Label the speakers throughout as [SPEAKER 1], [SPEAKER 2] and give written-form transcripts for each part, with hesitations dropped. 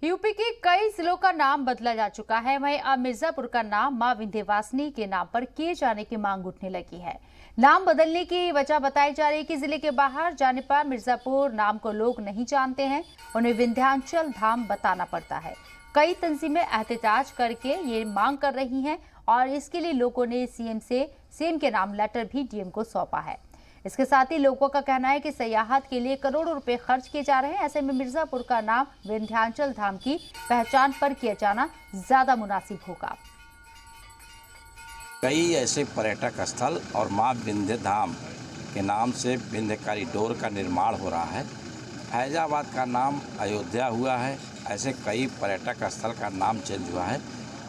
[SPEAKER 1] UP के कई जिलों का नाम बदला जा चुका है। वहीं अब मिर्जापुर का नाम मां विंध्यवासिनी के नाम पर किए जाने की मांग उठने लगी है। नाम बदलने की वजह बताई जा रही है कि जिले के बाहर जाने पर मिर्जापुर नाम को लोग नहीं जानते हैं, उन्हें विंध्याचल धाम बताना पड़ता है। कई तंजीमें एहतजाज करके ये मांग कर रही हैं और इसके लिए लोगों ने सीएम के नाम लेटर भी डीएम को सौंपा है। इसके साथ ही लोगों का कहना है कि सयाहत के लिए करोड़ों रुपए खर्च किए जा रहे हैं। ऐसे में मिर्जापुर का नाम विंध्याचल धाम की पहचान पर किया जाना ज्यादा मुनासिब होगा।
[SPEAKER 2] कई ऐसे पर्यटक स्थल और मां विंध्य धाम के नाम से विंध्य कॉरिडोर का निर्माण हो रहा है। फैजाबाद का नाम अयोध्या हुआ है। ऐसे कई पर्यटक स्थल का नाम चेंज हुआ है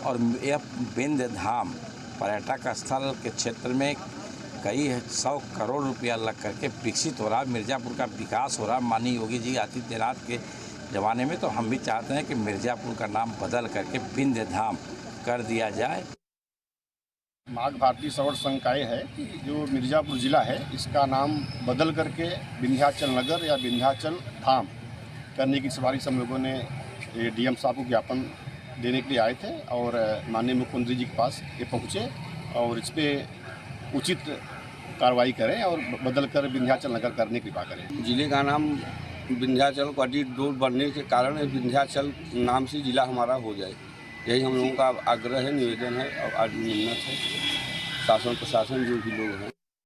[SPEAKER 2] और यह विंध्य धाम पर्यटक स्थल के क्षेत्र में कई 100 करोड़ रुपया लग करके विकसित हो रहा है। मिर्ज़ापुर का विकास हो रहा है। माननीय योगी जी आदित्यनाथ के ज़माने में तो हम भी चाहते हैं कि मिर्ज़ापुर का नाम बदल करके विंध्य धाम कर दिया जाए।
[SPEAKER 3] माघ भारतीय सवर्ण संकाय है कि जो मिर्ज़ापुर ज़िला है इसका नाम बदल करके विंध्याचल नगर या विंध्याचल धाम करने की सिफारिश हम लोगों ने डीएम साहब को ज्ञापन देने के लिए आए थे और माननीय मुख्यमंत्री जी के पास ये पहुँचे और इस पर उचित कार्रवाई करें और बदल कर विंध्याचल नगर करने की कृपा करें।
[SPEAKER 4] जिले का नाम विंध्याचल कॉरिडोर बनने के कारण विंध्याचल नाम से जिला हमारा हो जाए, यही हम लोगों का आग्रह है, निवेदन है और आज मिन्नत है। शासन प्रशासन जो भी लोग हैं